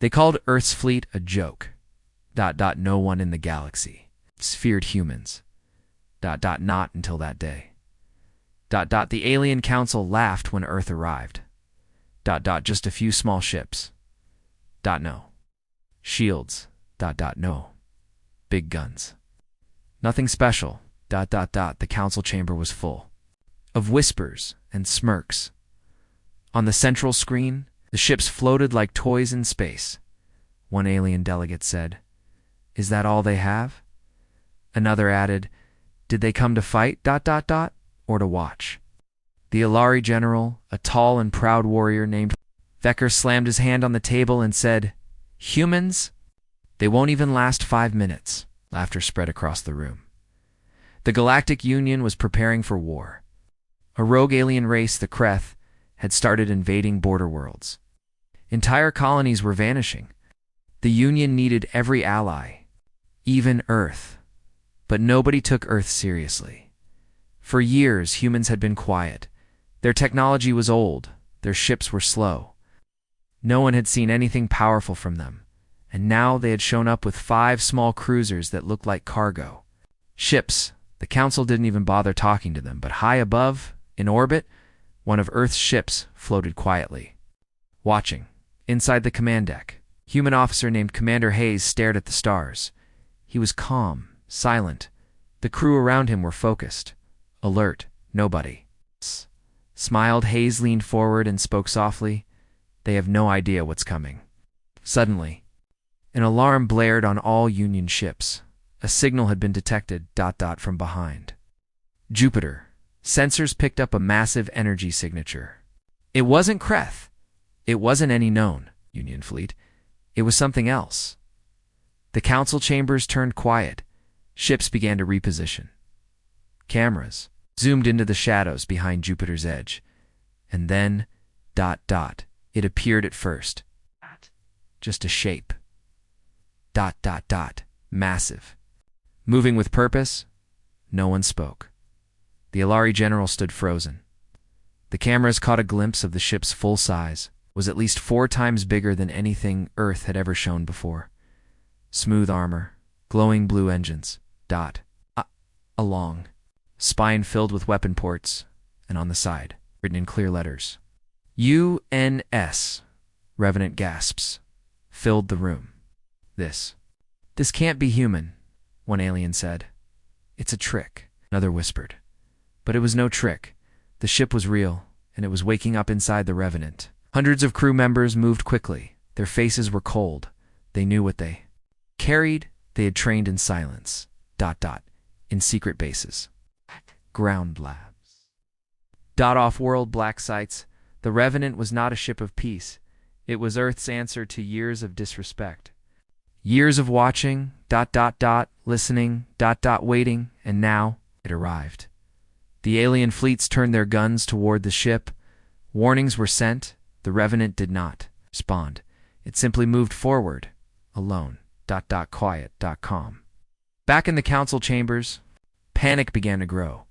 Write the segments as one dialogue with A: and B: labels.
A: They called Earth's fleet a joke. No one in the galaxy feared humans. Not until that day. The alien council laughed when Earth arrived. Just a few small ships. No. Shields. No. Big guns. Nothing special. The council chamber was full of whispers and smirks. On the central screen, the ships floated like toys in space. One alien delegate said, "Is that all they have?" Another added, "Did they come to fight, or to watch?" The Alari general, a tall and proud warrior named Vecker, slammed his hand on the table and said, "Humans? They won't even last 5 minutes." Laughter spread across the room. The Galactic Union was preparing for war. A rogue alien race, the Kreth, had started invading border worlds. Entire colonies were vanishing. The Union needed every ally, even Earth. But nobody took Earth seriously. For years, humans had been quiet. Their technology was old. Their ships were slow. No one had seen anything powerful from them. And now they had shown up with 5 small cruisers that looked like cargo. Ships. The council didn't even bother talking to them, but high above, in orbit, one of Earth's ships floated quietly. Watching. Inside the command deck, human officer named Commander Hayes stared at the stars. He was calm, silent. The crew around him were focused, alert. Nobody smiled. Hayes leaned forward and spoke softly. "They have no idea what's coming." Suddenly, an alarm blared on all Union ships. A signal had been detected, from behind. Jupiter. Sensors picked up a massive energy signature. It wasn't Kreth. It wasn't any known Union fleet. It was something else. The council chambers turned quiet. Ships began to reposition. Cameras zoomed into the shadows behind Jupiter's edge. And then, it appeared at first. Just a shape. Massive. Moving with purpose. No one spoke. The Alari general stood frozen. The cameras caught a glimpse of the ship's full size. Was at least 4 times bigger than anything Earth had ever shown before. Smooth armor, glowing blue engines. Along. Spine filled with weapon ports, and on the side, written in clear letters, UNS. Revenant gasps filled the room. This can't be human, one alien said. "It's a trick," another whispered. But it was no trick. The ship was real, and it was waking up inside the Revenant. Hundreds of crew members moved quickly. Their faces were cold. They knew what they carried. They had trained in silence. In secret bases. Ground labs. Off-world black sites. The Revenant was not a ship of peace. It was Earth's answer to years of disrespect. Years of watching, listening, waiting, and now it arrived. The alien fleets turned their guns toward the ship. Warnings were sent. The Revenant did not respond. It simply moved forward, alone. Quiet. Calm. Back in the council chambers, panic began to grow.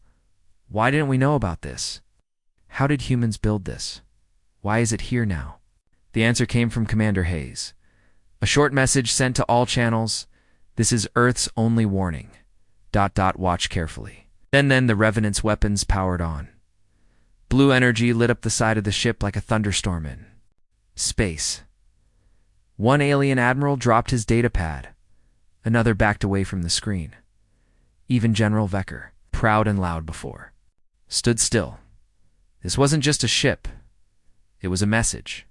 A: Why didn't we know about this? How did humans build this? Why is it here now? The answer came from Commander Hayes. A short message sent to all channels. "This is Earth's only warning. Watch carefully." Then the Revenant's weapons powered on. Blue energy lit up the side of the ship like a thunderstorm in space. One alien admiral dropped his data pad. Another backed away from the screen. Even General Vecker, proud and loud before, stood still. This wasn't just a ship. It was a message.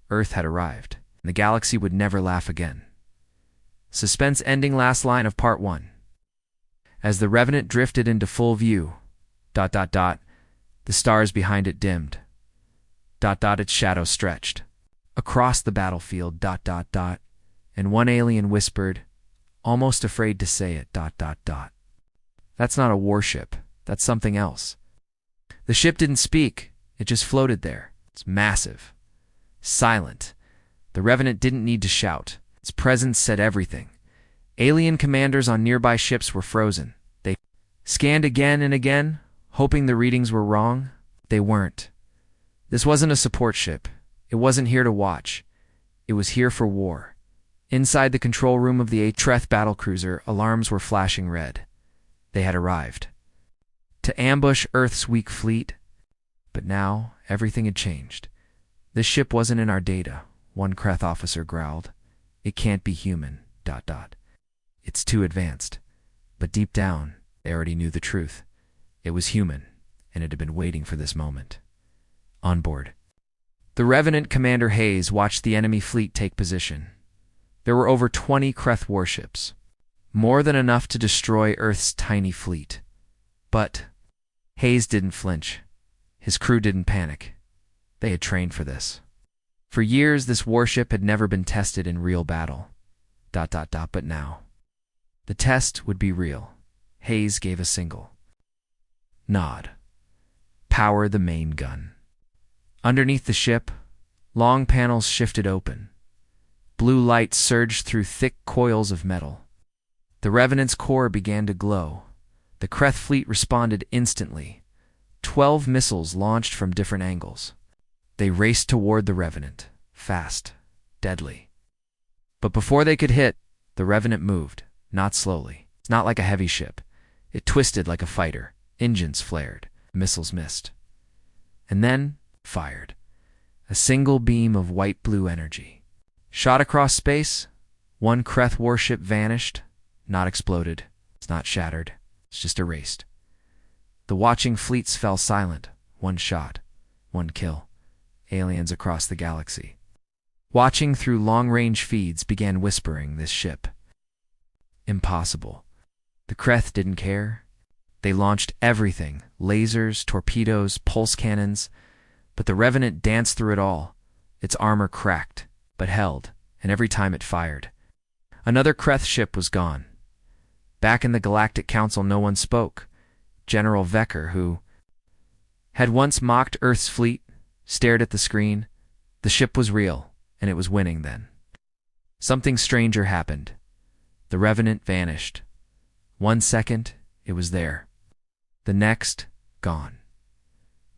A: Earth had arrived, and the galaxy would never laugh again. Suspense ending. Last line of part 1. As the Revenant drifted into full view, the stars behind it dimmed. Its shadow stretched across the battlefield. And one alien whispered, almost afraid to say it. That's not a warship. That's something else. The ship didn't speak. It just floated there. It's massive. Silent. The Revenant didn't need to shout. Its presence said everything. Alien commanders on nearby ships were frozen. They scanned again and again, hoping the readings were wrong. They weren't. This wasn't a support ship. It wasn't here to watch. It was here for war. Inside the control room of the HFY battlecruiser, alarms were flashing red. They had arrived to ambush Earth's weak fleet. But now, everything had changed. This ship wasn't in our data, one Kreth officer growled. It can't be human, ... It's too advanced. But deep down, they already knew the truth. It was human, and it had been waiting for this moment. On board, the Revenant Commander Hayes watched the enemy fleet take position. There were over 20 Kreth warships, more than enough to destroy Earth's tiny fleet. But Hayes didn't flinch. His crew didn't panic. They had trained for this. For years, this warship had never been tested in real battle. ... But now, the test would be real. Hayes gave a single nod. Power the main gun. Underneath the ship, long panels shifted open. Blue light surged through thick coils of metal. The Revenant's core began to glow. The Kreth fleet responded instantly. 12 missiles launched from different angles. They raced toward the Revenant, fast, deadly. But before they could hit, the Revenant moved, not slowly. It's not like a heavy ship. It twisted like a fighter. Engines flared. Missiles missed. And then fired. A single beam of white-blue energy. Shot across space, one Kreth warship vanished, not exploded. It's not shattered. It's just erased. The watching fleets fell silent. One shot. One kill. Aliens across the galaxy, watching through long-range feeds, began whispering this ship. Impossible. The Kreth didn't care. They launched everything, lasers, torpedoes, pulse cannons, but the Revenant danced through it all. Its armor cracked, but held, and every time it fired, another Kreth ship was gone. Back in the Galactic Council, no one spoke. General Vecker, who had once mocked Earth's fleet, stared at the screen. The ship was real, and it was winning then. Something stranger happened. The Revenant vanished. 1 second, it was there. The next, gone.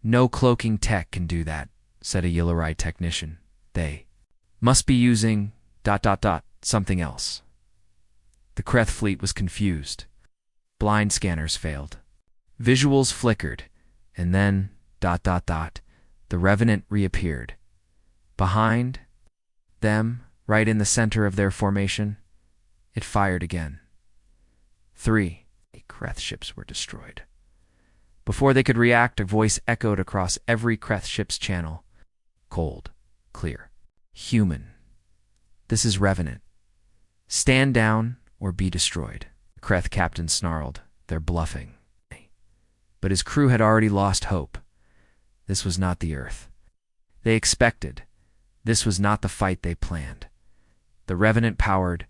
A: No cloaking tech can do that, said a Yillaride technician. They must be using ... something else. The Kreth fleet was confused. Blind scanners failed. Visuals flickered, and then ... the Revenant reappeared. Behind them, right in the center of their formation, it fired again. 3 Kreth ships were destroyed. Before they could react, a voice echoed across every Kreth ship's channel. Cold, clear, human. This is Revenant. Stand down or be destroyed. The Kreth captain snarled. They're bluffing. But his crew had already lost hope. This was not the Earth they expected. This was not the fight they planned. The Revenant powered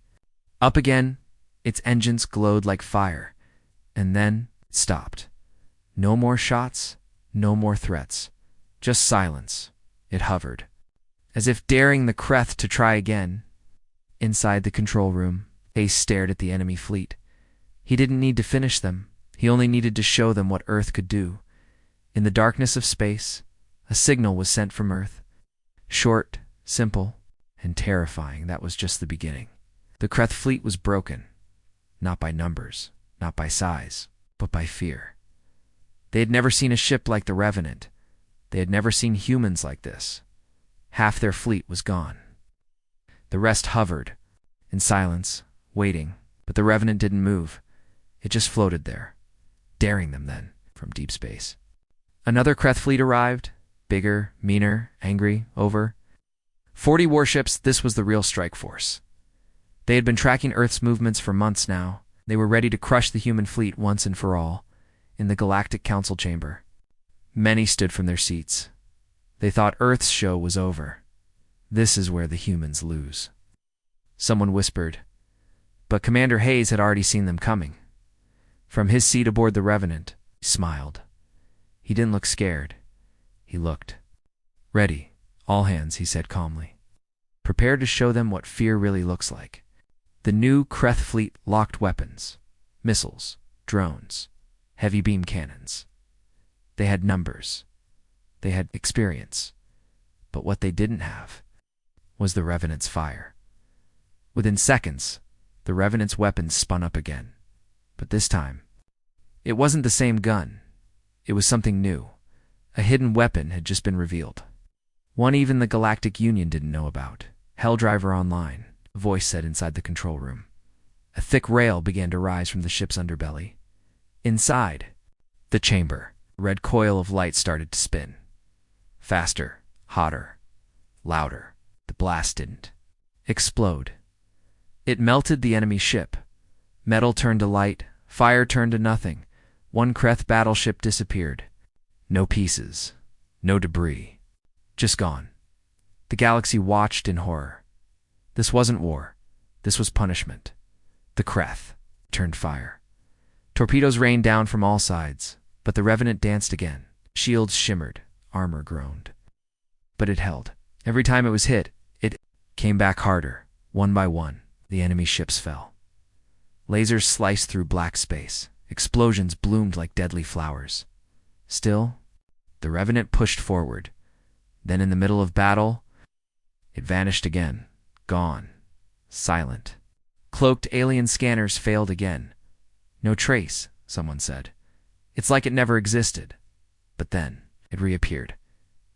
A: up again. Its engines glowed like fire, and then stopped. No more shots, no more threats, just silence. It hovered, as if daring the Kreth to try again. Inside the control room, Hayes stared at the enemy fleet. He didn't need to finish them. He only needed to show them what Earth could do. In the darkness of space, a signal was sent from Earth. Short, simple, and terrifying. That was just the beginning. The Kreth fleet was broken. Not by numbers, not by size, but by fear. They had never seen a ship like the Revenant. They had never seen humans like this. Half their fleet was gone. The rest hovered, in silence, waiting, but the Revenant didn't move. It just floated there, daring them then, from deep space. Another Kreth fleet arrived, bigger, meaner, angry, over. 40 warships. This was the real strike force. They had been tracking Earth's movements for months now. They were ready to crush the human fleet once and for all. In the Galactic Council chamber, many stood from their seats. They thought Earth's show was over. This is where the humans lose. Someone whispered, but Commander Hayes had already seen them coming. From his seat aboard the Revenant, he smiled. He didn't look scared. He looked ready. All hands, he said calmly. Prepare to show them what fear really looks like. The new Kreth fleet locked weapons, missiles, drones, heavy beam cannons. They had numbers. They had experience. But what they didn't have was the Revenant's fire. Within seconds, the Revenant's weapons spun up again. But this time, it wasn't the same gun. It was something new. A hidden weapon had just been revealed. One even the Galactic Union didn't know about. Helldriver Online, a voice said inside the control room. A thick rail began to rise from the ship's underbelly. Inside the chamber, a red coil of light started to spin. Faster, hotter, louder. The blast didn't explode. It melted the enemy ship. Metal turned to light, fire turned to nothing. One Kreth battleship disappeared. No pieces, no debris, just gone. The galaxy watched in horror. This wasn't war. This was punishment. The Kreth turned fire. Torpedoes rained down from all sides, but the Revenant danced again. Shields shimmered, armor groaned. But it held. Every time it was hit, it came back harder. One by one, the enemy ships fell. Lasers sliced through black space. Explosions bloomed like deadly flowers. Still, the Revenant pushed forward. Then in the middle of battle, it vanished again. Gone. Silent. Cloaked alien scanners failed again. No trace, someone said. It's like it never existed. But then, it reappeared.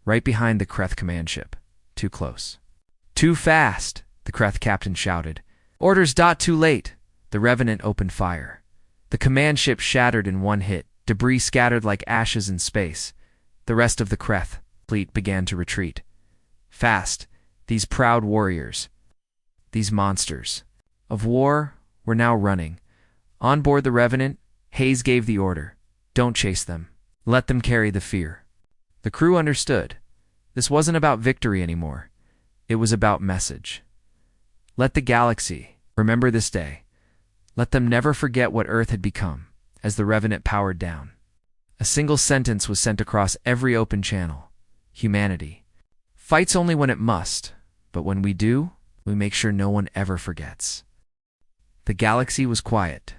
A: Right behind the Kreth command ship. Too close. Too fast, the Kreth captain shouted. Orders. Too late. The Revenant opened fire. The command ship shattered in one hit, debris scattered like ashes in space. The rest of the Kreth fleet began to retreat. Fast, these proud warriors, these monsters of war, were now running. On board the Revenant, Hayes gave the order. Don't chase them. Let them carry the fear. The crew understood. This wasn't about victory anymore. It was about message. Let the galaxy remember this day. Let them never forget what Earth had become as the Revenant powered down. A single sentence was sent across every open channel. Humanity fights only when it must, but when we do, we make sure no one ever forgets. The galaxy was quiet.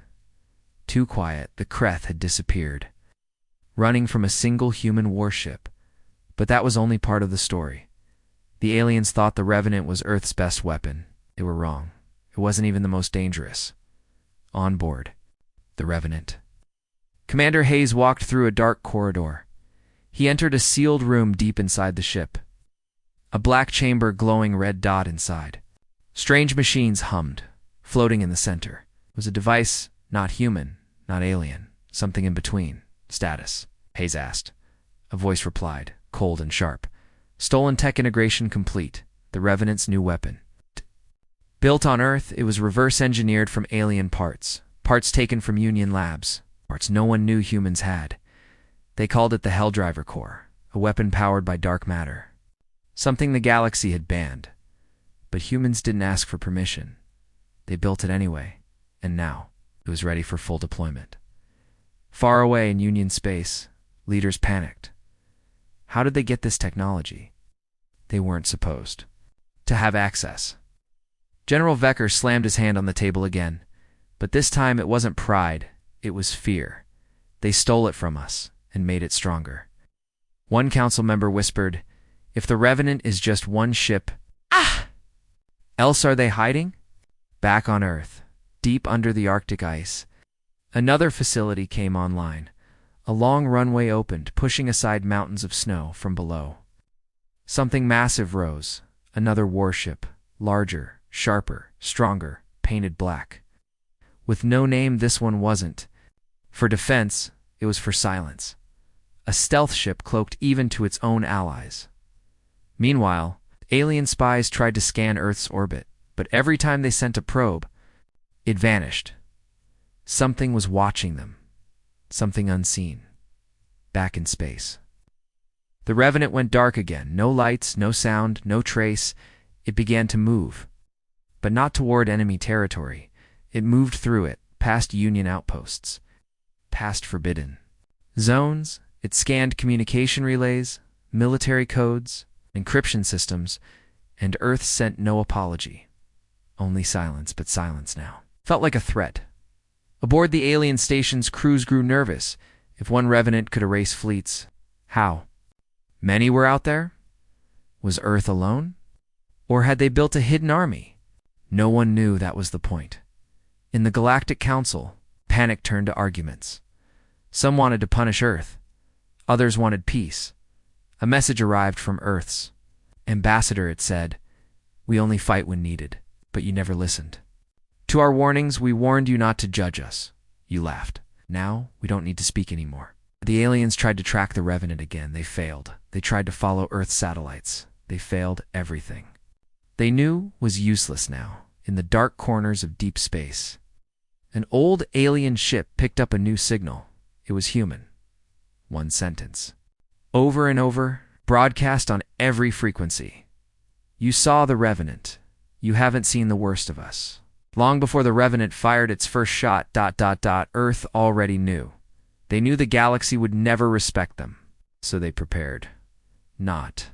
A: Too quiet, the Kreth had disappeared, running from a single human warship. But that was only part of the story. The aliens thought the Revenant was Earth's best weapon. They were wrong. It wasn't even the most dangerous. On board the Revenant, Commander Hayes walked through a dark corridor. He entered a sealed room deep inside the ship. A black chamber glowing red dot inside. Strange machines hummed. Floating in the center was a device not human, not alien, something in between. Status, Hayes asked. A voice replied, cold and sharp. Stolen tech integration complete. The Revenant's new weapon. Built on Earth, it was reverse-engineered from alien parts. Parts taken from Union labs. Parts no one knew humans had. They called it the Helldriver Core, a weapon powered by dark matter. Something the galaxy had banned. But humans didn't ask for permission. They built it anyway, and now it was ready for full deployment. Far away in Union space, leaders panicked. How did they get this technology? They weren't supposed to have access. General Vecker slammed his hand on the table again, but this time it wasn't pride, it was fear. They stole it from us and made it stronger. One council member whispered, if the Revenant is just one ship, else are they hiding? Back on Earth, deep under the Arctic ice, another facility came online. A long runway opened, pushing aside mountains of snow from below. Something massive rose, another warship, larger, sharper, stronger, painted black. With no name, this one wasn't for defense, it was for silence. A stealth ship cloaked even to its own allies. Meanwhile, alien spies tried to scan Earth's orbit, but every time they sent a probe, it vanished. Something was watching them. Something unseen. Back in space. The Revenant went dark again. No lights, no sound, no trace. It began to move. But not toward enemy territory. It moved through it, past Union outposts. Past forbidden zones. It scanned communication relays, military codes, encryption systems, and Earth sent no apology. Only silence, but silence now. Felt like a threat. Aboard the alien station's crews grew nervous. If one Revenant could erase fleets, how? Many were out there? Was Earth alone? Or had they built a hidden army? No one knew that was the point. In the Galactic Council, panic turned to arguments. Some wanted to punish Earth. Others wanted peace. A message arrived from Earth's ambassador. It said, "We only fight when needed, but you never listened. To our warnings, we warned you not to judge us. You laughed. Now, we don't need to speak anymore." The aliens tried to track the Revenant again. They failed. They tried to follow Earth's satellites. They failed everything. They knew was useless now, in the dark corners of deep space. An old alien ship picked up a new signal. It was human. One sentence. Over and over, broadcast on every frequency. "You saw the Revenant. You haven't seen the worst of us." Long before the Revenant fired its first shot, Earth already knew. They knew the galaxy would never respect them. So they prepared. Not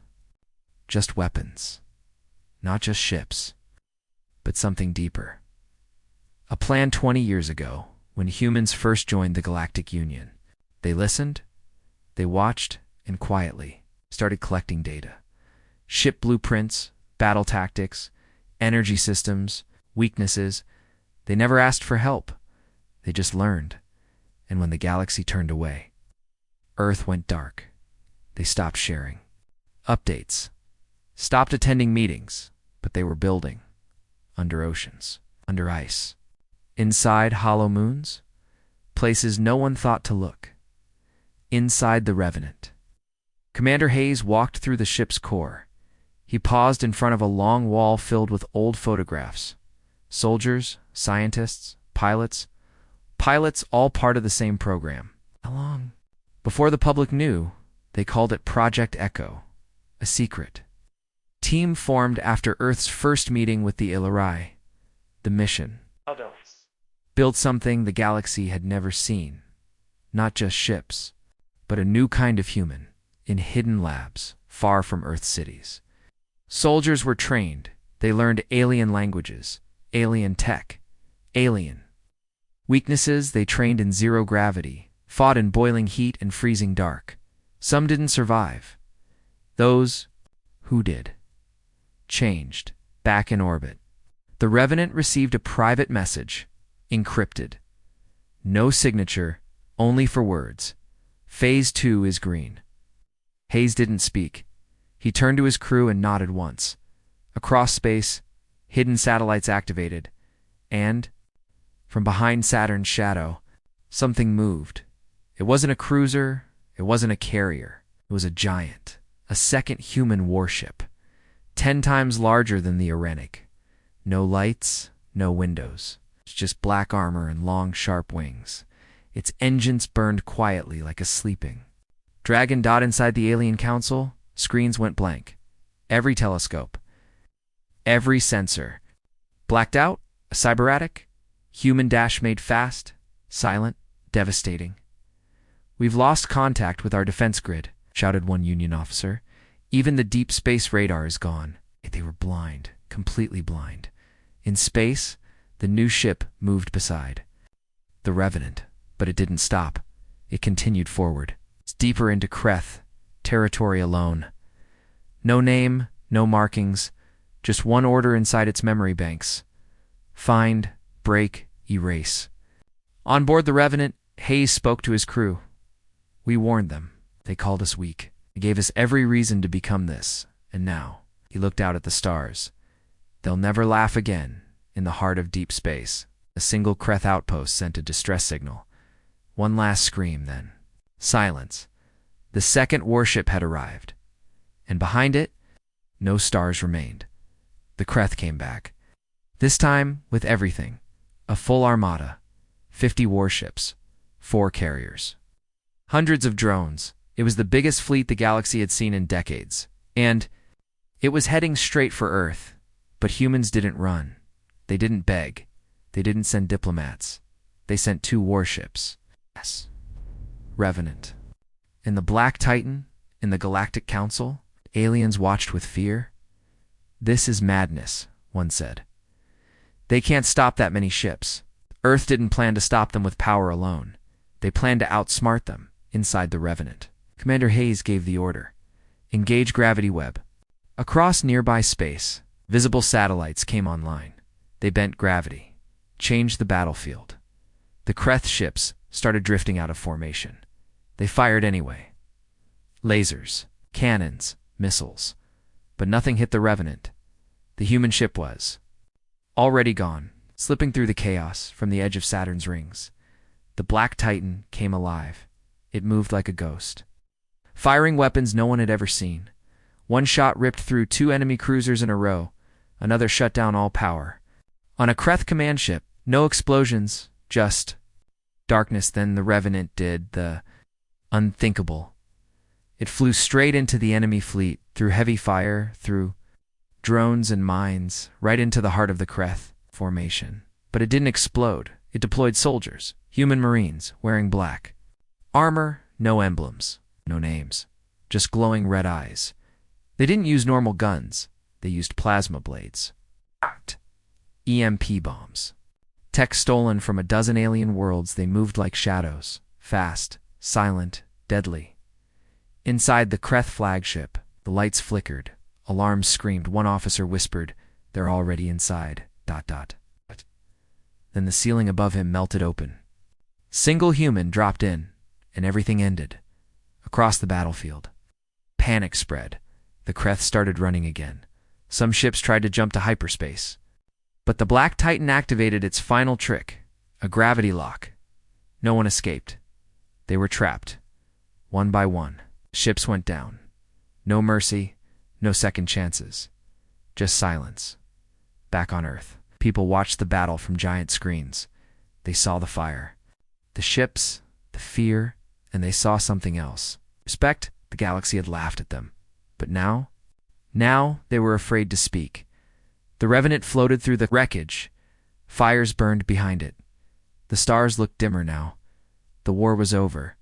A: just weapons. Not just ships. But something deeper. A plan 20 years ago, when humans first joined the Galactic Union. They listened, they watched, and quietly started collecting data. Ship blueprints, battle tactics, energy systems, weaknesses. They never asked for help. They just learned. And when the galaxy turned away, Earth went dark. They stopped sharing updates, stopped attending meetings, but they were building under oceans, under ice, inside hollow moons, places no one thought to look. Inside the Revenant. Commander Hayes walked through the ship's core. He paused in front of a long wall filled with old photographs. Soldiers, scientists, pilots all part of the same program. How long? Before the public knew, they called it Project Echo, a secret. Team formed after Earth's first meeting with the Illyri. The mission.
B: Adults.
A: Build something the galaxy had never seen. Not just ships, but a new kind of human, in hidden labs, far from Earth's cities. Soldiers were trained. They learned alien languages, alien tech, alien. Weaknesses, they trained in zero gravity, fought in boiling heat and freezing dark. Some didn't survive. Those who did changed, back in orbit. The Revenant received a private message, encrypted. No signature, only for words. Phase 2 is green. Hayes didn't speak. He turned to his crew and nodded once. Across space, hidden satellites activated, and, from behind Saturn's shadow, something moved. It wasn't a cruiser, it wasn't a carrier. It was a giant, a second human warship, 10 times larger than the Irenic. No lights, no windows. It's just black armor and long, sharp wings. Its engines burned quietly like a sleeping. Dragon dot inside the alien council, screens went blank. Every telescope, every sensor. Blacked out, a cyberatic, human dash made fast, silent, devastating. "We've lost contact with our defense grid," shouted one Union officer. "Even the deep space radar is gone." They were blind, completely blind. In space, the new ship moved beside the Revenant, but it didn't stop. It continued forward. It's deeper into Kreth, territory alone. No name, no markings, just one order inside its memory banks. Find, break, erase. On board the Revenant, Hayes spoke to his crew. "We warned them. They called us weak. They gave us every reason to become this. And now," he looked out at the stars, "they'll never laugh again." In the heart of deep space, a single Kreth outpost sent a distress signal. One last scream, then silence. The second warship had arrived. And behind it, no stars remained. The Kreth came back. This time with everything. A full armada. 50 warships. 4 carriers. Hundreds of drones. It was the biggest fleet the galaxy had seen in decades. And it was heading straight for Earth. But humans didn't run. They didn't beg. They didn't send diplomats. They sent 2 warships. Yes. Revenant. In the Black Titan, in the Galactic Council, aliens watched with fear. "This is madness," one said. "They can't stop that many ships. Earth didn't plan to stop them with power alone. They planned to outsmart them inside the Revenant." Commander Hayes gave the order. "Engage gravity web." Across nearby space, Visible satellites came online. They bent gravity, changed the battlefield. The Kreth ships started drifting out of formation. They fired anyway. Lasers, cannons, missiles. But nothing hit the Revenant. The human ship was already gone, slipping through the chaos from the edge of Saturn's rings. The Black Titan came alive. It moved like a ghost, firing weapons no one had ever seen. One shot ripped through 2 enemy cruisers in a row. Another shut down all power. On a Kreth command ship, no explosions, just darkness. Then the Revenant did the unthinkable. It flew straight into the enemy fleet, through heavy fire, through drones and mines, right into the heart of the Kreth formation. But it didn't explode. It deployed soldiers, human marines, wearing black armor, no emblems, no names, just glowing red eyes. They didn't use normal guns. They used plasma blades. EMP bombs. Tech stolen from a dozen alien worlds, they moved like shadows, fast, silent, deadly. Inside the Kreth flagship, the lights flickered. Alarms screamed. One officer whispered, "They're already inside." ... Then the ceiling above him melted open. Single human dropped in, and everything ended. Across the battlefield, panic spread. The Kreth started running again. Some ships tried to jump to hyperspace. But the Black Titan activated its final trick, a gravity lock. No one escaped. They were trapped. One by one, ships went down. No mercy, no second chances. Just silence. Back on Earth, people watched the battle from giant screens. They saw the fire, the ships, the fear, and they saw something else. Respect, the galaxy had laughed at them. But now they were afraid to speak. The Revenant floated through the wreckage. Fires burned behind it. The stars looked dimmer now. The war was over.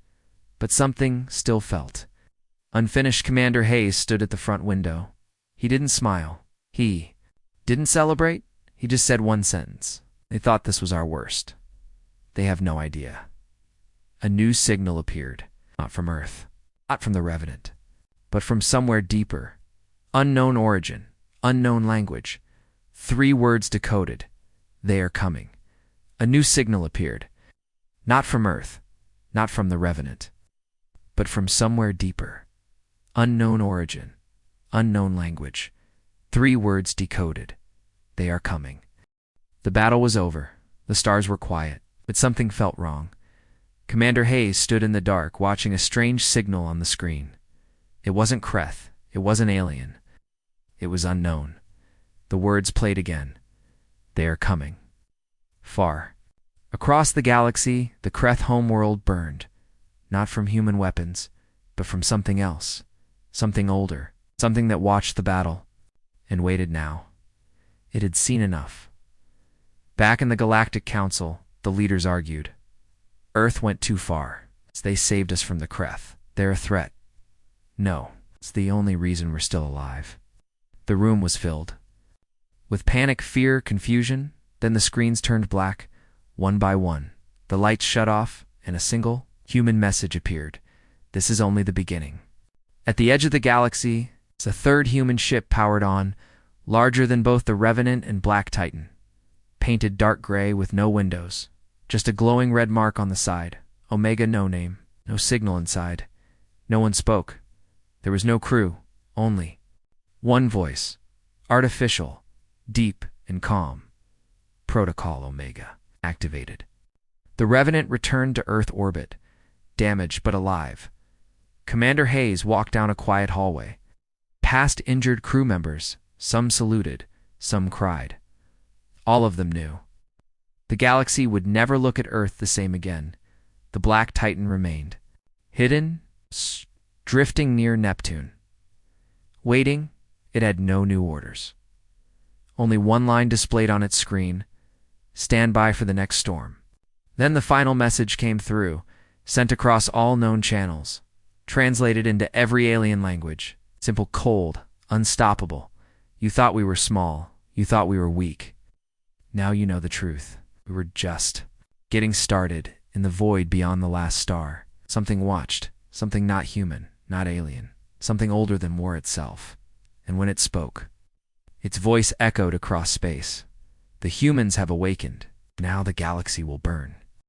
A: But something still felt. Unfinished. Commander Hayes stood at the front window. He didn't smile. He didn't celebrate. He just said one sentence. "They thought this was our worst. They have no idea." A new signal appeared. Not from Earth. Not from the Revenant. But from somewhere deeper. Unknown origin. Unknown language. 3 words decoded. "They are coming." A new signal appeared. Not from Earth. Not from the Revenant. But from somewhere deeper. Unknown origin. Unknown language. 3 words decoded. "They are coming." The battle was over. The stars were quiet. But something felt wrong. Commander Hayes stood in the dark, watching a strange signal on the screen. It wasn't Kreth. It wasn't alien. It was unknown. The words played again. "They are coming." Far. Across the galaxy, the Kreth homeworld burned. Not from human weapons, but from something else. Something older. Something that watched the battle. And waited now. It had seen enough. Back in the Galactic Council, the leaders argued. Earth went too far. They saved us from the Kreth. They're a threat. No, it's the only reason we're still alive. The room was filled with panic, fear, confusion. Then the screens turned black, one by one. The lights shut off, and a single, human message appeared. This is only the beginning. At the edge of the galaxy, a 3rd human ship powered on, larger than both the Revenant and Black Titan. Painted dark gray with no windows. Just a glowing red mark on the side. Omega, no name. No signal inside. No one spoke. There was no crew. Only one voice. Artificial. Deep and calm. Protocol Omega. Activated. The Revenant returned to Earth orbit. Damaged but alive. Commander Hayes walked down a quiet hallway. Past injured crew members. Some saluted. Some cried. All of them knew. The galaxy would never look at Earth the same again. The Black Titan remained. Hidden, drifting near Neptune. Waiting, it had no new orders. Only one line displayed on its screen. Stand by for the next storm. Then the final message came through, sent across all known channels, translated into every alien language. Simple, cold, unstoppable. You thought we were small. You thought we were weak. Now you know the truth. We were just getting started in the void beyond the last star. Something watched, something not human, not alien, something older than war itself. And when it spoke, Its voice echoed across space. The humans have awakened. Now the galaxy will burn.